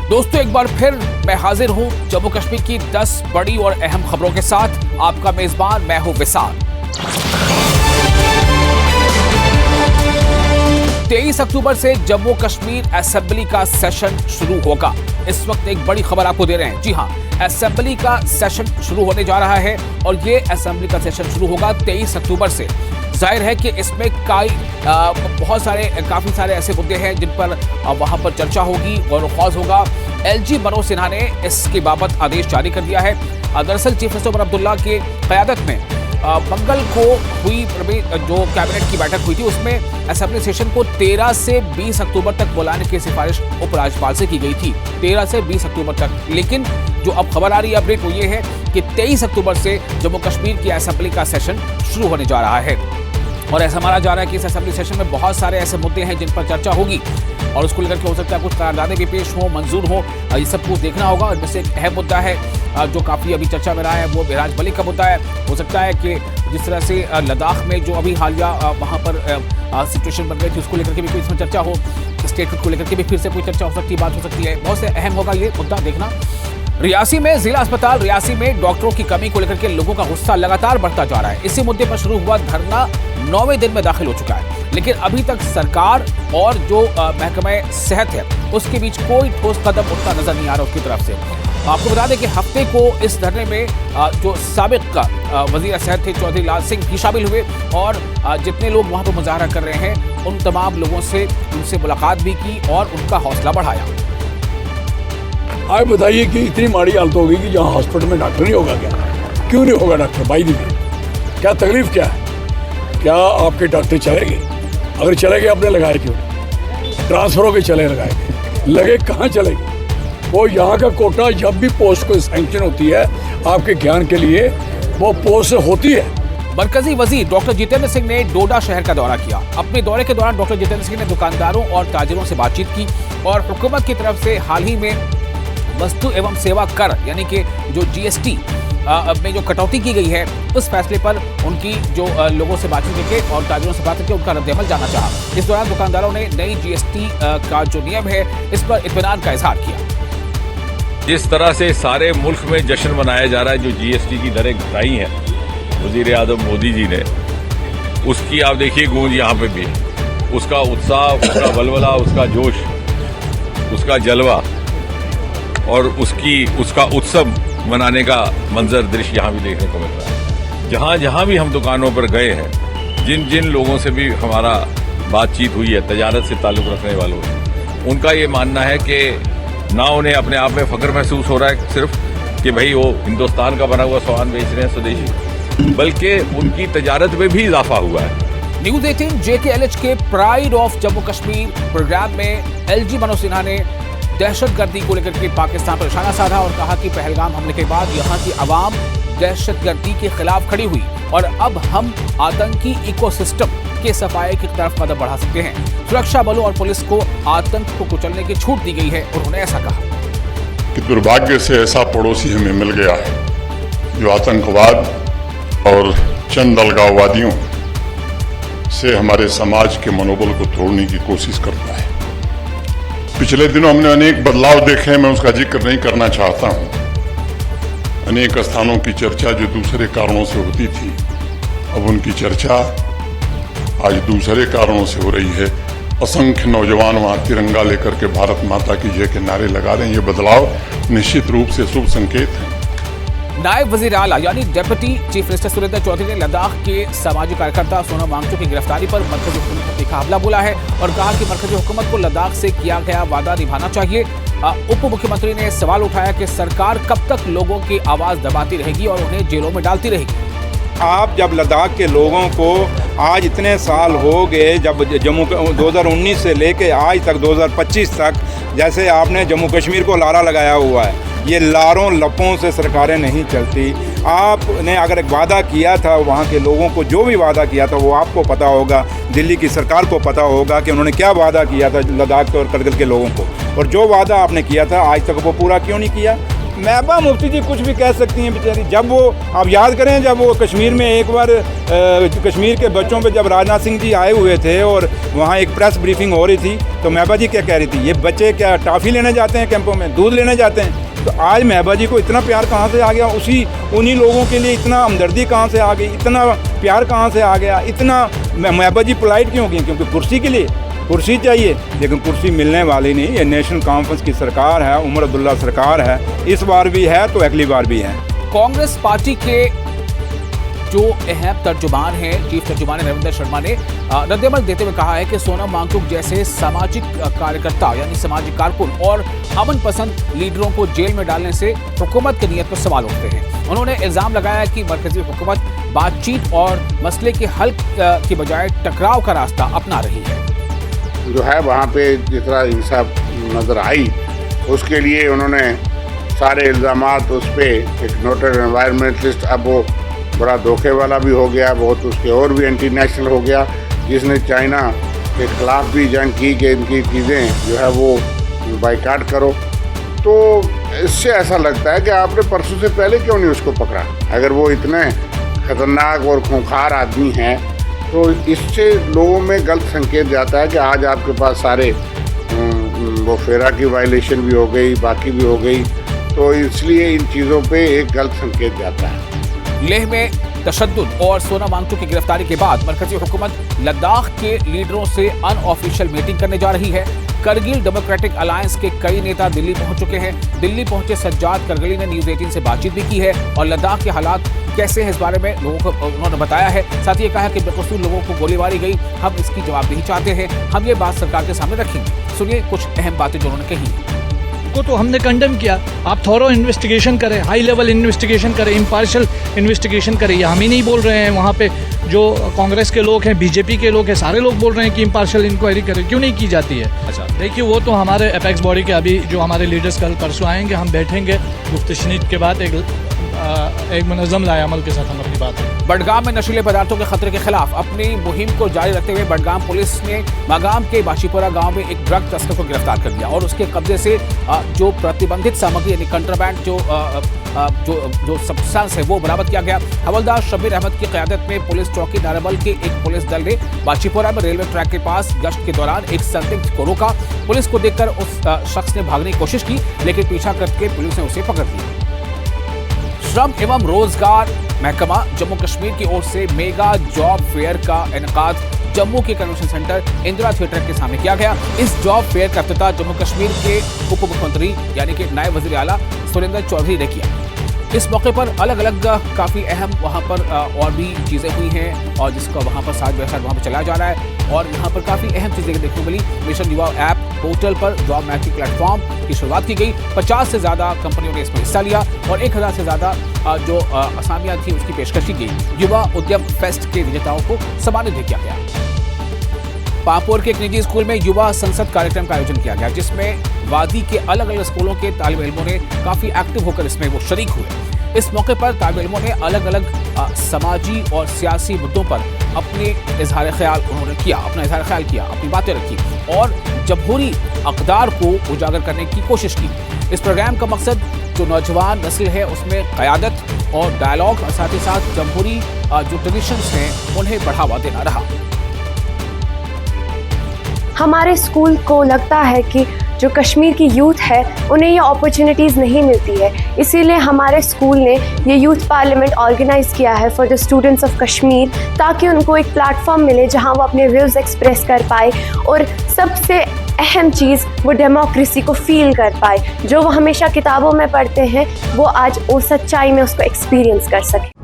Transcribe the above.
दोस्तों एक बार फिर मैं हाजिर हूं जम्मू कश्मीर की 10 बड़ी और अहम खबरों के साथ। आपका मेजबान मैं हूं विशाल। 23 अक्टूबर से जम्मू कश्मीर असेंबली का सेशन शुरू होगा। इस वक्त एक बड़ी खबर आपको दे रहे हैं। जी हां, असेंबली का सेशन शुरू होने जा रहा है और ये असेंबली का सेशन शुरू होगा 23 अक्टूबर से। जाहिर है कि इसमें काफ़ी सारे ऐसे मुद्दे हैं जिन पर वहाँ पर चर्चा होगी और खास होगा। एलजी मनोज सिन्हा ने इसके बाबत आदेश जारी कर दिया है। दरअसल चीफ मिनिस्टर उमर अब्दुल्ला की क़यादत में मंगल को हुई जो कैबिनेट की बैठक हुई थी, उसमें असेंबली सेशन को 13 से 20 अक्टूबर तक बुलाने की सिफारिश उपराज्यपाल से की गई थी। 13 से 20 अक्टूबर तक। लेकिन जो अब खबर आ रही है, अपडेट वो ये है कि 23 अक्टूबर से जम्मू कश्मीर की असेंबली का सेशन शुरू होने जा रहा है। और ऐसा माना जा रहा है कि इस असेंबली सेशन में बहुत सारे ऐसे मुद्दे हैं जिन पर चर्चा होगी और उसको लेकर के हो सकता है कुछ करारदादें भी पेश हों, मंजूर हो। ये सब कुछ देखना होगा। और इसमें एक अहम मुद्दा है जो काफ़ी अभी चर्चा में रहा है, वो मेराज मलिक का मुद्दा है। हो सकता है कि जिस तरह से लद्दाख में जो अभी हालिया वहाँ पर सिचुएशन बन गई थी, उसको लेकर के भी कोई इसमें चर्चा हो। स्टेटहुड को लेकर के भी फिर से कोई चर्चा हो सकती है, बात हो सकती है। बहुत से अहम होगा ये मुद्दा देखना। रियासी में जिला अस्पताल रियासी में डॉक्टरों की कमी को लेकर के लोगों का गुस्सा लगातार बढ़ता जा रहा है। इसी मुद्दे पर शुरू हुआ धरना 9वें दिन में दाखिल हो चुका है, लेकिन अभी तक सरकार और जो महकमा सेहत है उसके बीच कोई ठोस कदम उठता नजर नहीं आ रहा उसकी तरफ से। आपको बता दें कि हफ्ते को इस धरने में जो साबिक वजीर सेहत थे चौधरी लाल सिंह भी शामिल हुए और जितने लोग वहां पर मुजाहरा कर रहे हैं उन तमाम लोगों से उनसे मुलाकात भी की और उनका हौसला बढ़ाया। आप बताइए कि इतनी माड़ी हालत होगी कि जहाँ हॉस्पिटल में डॉक्टर नहीं होगा क्या? क्यों नहीं होगा डॉक्टर? भाई दीजिए, क्या तकलीफ क्या है? क्या आपके डॉक्टर चलेंगे? अगर चलेंगे आपने लगाए क्यों? ट्रांसफर होकर चले लगाए, लगे कहाँ चलेंगे? वो यहाँ का कोटा जब भी पोस्ट को सैंक्शन होती है, आपके ज्ञान के लिए वो पोस्ट होती है। मरकजी वजीर डॉक्टर जितेंद्र सिंह ने डोडा शहर का दौरा किया। अपने दौरे के दौरान डॉक्टर जितेंद्र सिंह ने दुकानदारों और ताजिरों से बातचीत की और हुकूमत की तरफ से हाल ही में वस्तु एवं सेवा कर यानी कि जो जीएसटी में जो कटौती की गई है उस फैसले पर उनकी जो लोगों से बातचीत करके और ताजिरों से बात करके उनका रद्द-ए-अमल जानना चाहा। इस दौरान दुकानदारों ने नई जीएसटी का जो नियम है इस पर इत्मीनान का इजहार किया। जिस तरह से सारे मुल्क में जश्न मनाया जा रहा है, जो जीएसटी की दरें घटाई हैं वजीर आज़म मोदी जी ने, उसकी आप देखिए गूंज यहाँ पे भी, उसका उत्साह, उसका बलबला, उसका जोश, उसका जलवा और उसका उत्सव मनाने का मंजर दृश्य यहाँ भी देखने को मिल रहा है। जहाँ जहाँ भी हम दुकानों पर गए हैं, जिन जिन लोगों से भी हमारा बातचीत हुई है, तजारत से ताल्लुक़ रखने वालों से, उनका ये मानना है कि ना उन्हें अपने आप में फ़ख्र महसूस हो रहा है सिर्फ कि भाई वो हिंदुस्तान का बना हुआ सामान बेच रहे हैं स्वदेशी, बल्कि उनकी तजारत में भी इजाफा हुआ है। न्यूज़ 18 JKLH के pride of Jammu Kashmir program में एलजी मनोज सिन्हा ने दहशतगर्दी को लेकर के पाकिस्तान पर निशाना साधा और कहा कि पहलगाम हमले के बाद यहाँ की आवाम दहशतगर्दी के खिलाफ खड़ी हुई और अब हम आतंकी इकोसिस्टम के सफाये की तरफ कदम बढ़ा सकते हैं। सुरक्षा बलों और पुलिस को आतंक को कुचलने की छूट दी गई है। उन्होंने ऐसा कहा कि दुर्भाग्य से ऐसा पड़ोसी हमें मिल गया है जो आतंकवाद और चंद अलगाववादियों से हमारे समाज के मनोबल को तोड़ने की कोशिश करता है। पिछले दिनों हमने अनेक बदलाव देखे हैं, मैं उसका जिक्र नहीं करना चाहता हूं। अनेक स्थानों की चर्चा जो दूसरे कारणों से होती थी, अब उनकी चर्चा आज दूसरे कारणों से हो रही है। असंख्य नौजवान वहां तिरंगा लेकर के भारत माता की जय के नारे लगा रहे हैं। ये बदलाव निश्चित रूप से शुभ संकेत है। नायब वजीर आला यानी deputy chief minister Surendra Choudhary ने लद्दाख के सामाजिक कार्यकर्ता सोनम वांगचुक की गिरफ्तारी पर मरकजी हुकूमत पर तीखा हमला बोला है और कहा कि मरकजी हुकूमत को लद्दाख से किया गया वादा निभाना चाहिए। उप मुख्यमंत्री ने सवाल उठाया कि सरकार कब तक लोगों की आवाज दबाती रहेगी और उन्हें जेलों में डालती रहेगी। आप जब लद्दाख के लोगों को आज इतने साल हो गए, जब जम्मू 2019 से लेके आज तक 2025 तक, जैसे आपने जम्मू कश्मीर को लारा लगाया हुआ है, ये लारों लपों से सरकारें नहीं चलती। आपने अगर एक वादा किया था वहाँ के लोगों को, जो भी वादा किया था वो आपको पता होगा, दिल्ली की सरकार को पता होगा कि उन्होंने क्या वादा किया था लद्दाख और करगिल के लोगों को, और जो वादा आपने किया था आज तक वो पूरा क्यों नहीं किया। महबूबा मुफ्ती जी कुछ भी कह सकती हैं बेचारी। जब वो आप याद करें, जब वो कश्मीर में एक बार कश्मीर के बच्चों पे जब राजनाथ सिंह जी आए हुए थे और वहाँ एक प्रेस ब्रीफिंग हो रही थी, तो महबूबा जी क्या कह रही थी, ये बच्चे क्या टॉफ़ी लेने जाते हैं कैंपों में, दूध लेने जाते हैं। तो आज महबूबा जी को इतना प्यार कहाँ से आ गया, उन्हीं लोगों के लिए इतना हमदर्दी कहाँ से आ गई, इतना प्यार कहाँ से आ गया, इतना महबूबा जी पोलाइट क्यों की? क्योंकि कुर्सी के लिए कुर्सी चाहिए, लेकिन कुर्सी मिलने वाली नहीं। ये नेशनल कॉन्फ्रेंस की सरकार है, उमर अब्दुल्ला सरकार है, इस बार भी है तो अगली बार भी है। कांग्रेस पार्टी के जो अहम तर्जुमान हैं, चीफ तर्जुमान रविंद्र शर्मा ने रद्देमल देते हुए कहा है कि सोनम वांगचुक जैसे सामाजिक कार्यकर्ता यानी सामाजिक कारकुन और अमन पसंद लीडरों को जेल में डालने से हुकूमत की नीयत पर सवाल उठते हैं। उन्होंने इल्जाम लगाया कि मरकजी हुकूमत बातचीत और मसले के हल की बजाय टकराव का रास्ता अपना रही है। जो है वहाँ पे जितना इंसाफ नज़र आई, उसके लिए उन्होंने सारे इल्ज़ामात उस पर एक नोटेड एनवायरमेंटलिस्ट, अब वो बड़ा धोखे वाला भी हो गया, बहुत उसके और भी एंटी नेशनल हो गया, जिसने चाइना के ख़िलाफ़ भी जंग की कि इनकी चीज़ें जो है वो बाइकाट करो। तो इससे ऐसा लगता है कि आपने परसों से पहले क्यों नहीं उसको पकड़ा। अगर वो इतने ख़तरनाक और खूंखार आदमी हैं तो इससे लोगों में गलत संकेत जाता है कि आज आपके पास सारे वो फेरा की वायलेशन भी हो गई, बाकी भी हो गई, तो इसलिए इन चीज़ों पे एक गलत संकेत जाता है। लेह में तशद्दुद और सोनम वांगचुक की गिरफ्तारी के बाद मरकजी हुकूमत लद्दाख के लीडरों से अनऑफिशियल मीटिंग करने जा रही है। करगिल डेमोक्रेटिक अलायंस के कई नेता दिल्ली पहुंच चुके हैं। दिल्ली पहुंचे सज्जाद करगिली ने न्यूज़ 18 से बातचीत भी की है और लद्दाख के हालात कैसे हैं इस बारे में लोगों को उन्होंने बताया है। साथ ही ये कहा है कि बेकसूर लोगों को गोली मारी गई, हम इसकी जवाबदेही चाहते हैं, हम ये बात सरकार के सामने रखेंगे। सुनिए कुछ अहम बातें जो उन्होंने कही को तो हमने कंडेम किया। आप थॉरो इन्वेस्टिगेशन करें, हाई लेवल इन्वेस्टिगेशन करें, इम्पार्शियल इन्वेस्टिगेशन करें। ये हम ही नहीं बोल रहे हैं, वहाँ पे जो कांग्रेस के लोग हैं, बीजेपी के लोग हैं, सारे लोग बोल रहे हैं कि इम्पार्शियल इंक्वायरी करें। क्यों नहीं की जाती है? अच्छा देखिए, वो तो हमारे एपेक्स बॉडी के अभी जो हमारे लीडर्स कल परसों आएंगे, हम बैठेंगे गुफ्तशनीद के बाद एक मुनज़्ज़म लाएअमल के साथ हम अपनी बात है। बडगाम में नशीले पदार्थों के खतरे के खिलाफ अपनी मुहिम को जारी रखते हुए बडगाम पुलिस ने मागाम के बाशीपुरा गांव में एक ड्रग तस्कर को गिरफ्तार कर लिया और उसके कब्जे से जो प्रतिबंधित सामग्री यानी कंट्राबैंड जो सब्सटेंस है वो बरामद किया गया। हवलदार शबीर अहमद की क़यादत में पुलिस चौकी नाराबल के एक पुलिस दल ने बाशीपुरा में रेलवे ट्रैक के पास गश्त के दौरान एक संदिग्ध को रोका। पुलिस को देखकर उस शख्स ने भागने की कोशिश की, लेकिन पीछा करके पुलिस ने उसे पकड़ लिया। श्रम एवं रोजगार महकमा जम्मू कश्मीर की ओर से मेगा जॉब फेयर का इनेकाद जम्मू के कन्वेंशन सेंटर इंदिरा थिएटर के सामने किया गया। इस जॉब फेयर का इफ्तिताह जम्मू कश्मीर के उप मुख्यमंत्री यानी कि नायब वज़ीर आला सुरेंद्र चौधरी ने किया। इस मौके पर अलग अलग काफ़ी अहम वहाँ पर और भी चीज़ें हुई हैं और जिसका वहाँ पर साथ वहाँ पर चलाया जा रहा है और यहाँ पर काफ़ी अहम चीज़ें देखने को मिली। मिशन युवा ऐप पोर्टल पर जॉब मैचिंग प्लेटफॉर्म की शुरुआत की गई। 50 से ज़्यादा कंपनियों ने इसमें हिस्सा लिया और 1000 से ज़्यादा जो असामियाँ थी उसकी पेशकश की गई। युवा उद्यम फेस्ट के विजेताओं को सम्मानित भी किया गया। पापोर के एक निजी स्कूल में युवा संसद कार्यक्रम का आयोजन किया गया, जिसमें वादी के अलग अलग स्कूलों के तालिब इल्मों ने काफ़ी एक्टिव होकर इसमें वो शरीक हुए। इस मौके पर तालिब इल्मों ने अलग अलग समाजी और सियासी मुद्दों पर अपने इजहार ख्याल किया, अपनी बातें रखी और जमहूरी अक़दार को उजागर करने की कोशिश की। इस प्रोग्राम का मकसद जो नौजवान नस्ल है उसमें क़यादत और डायलॉग और साथ ही साथ जमहूरी जो ट्रेडिशंस हैं उन्हें बढ़ावा देना रहा। हमारे स्कूल को लगता है कि जो कश्मीर की यूथ है उन्हें ये अपॉर्चुनिटीज़ नहीं मिलती है, इसीलिए हमारे स्कूल ने ये यूथ पार्लियामेंट ऑर्गेनाइज़ किया है for the students of Kashmir, ताकि उनको एक प्लेटफॉर्म मिले जहां वो अपने व्यूज़ एक्सप्रेस कर पाए और सबसे अहम चीज़ वो डेमोक्रेसी को फील कर पाए। जो वो हमेशा किताबों में पढ़ते हैं वो आज वो सच्चाई में उसको एक्सपीरियंस कर सके।